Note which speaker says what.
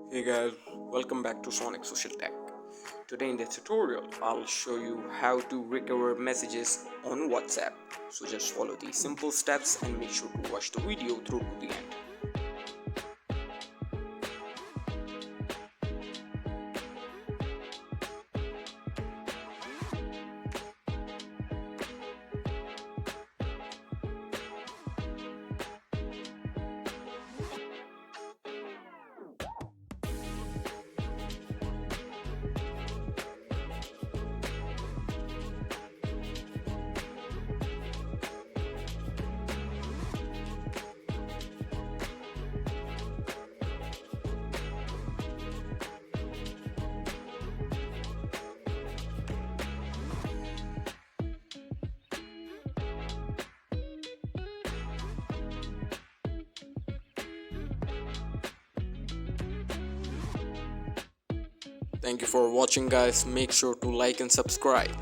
Speaker 1: Hey guys, welcome back to Sonic Social Tech. Today in this tutorial, I'll show you how to recover messages on WhatsApp. So just follow these simple steps and make sure to watch the video through to the end. Thank you for watching guys. Make sure to like and subscribe.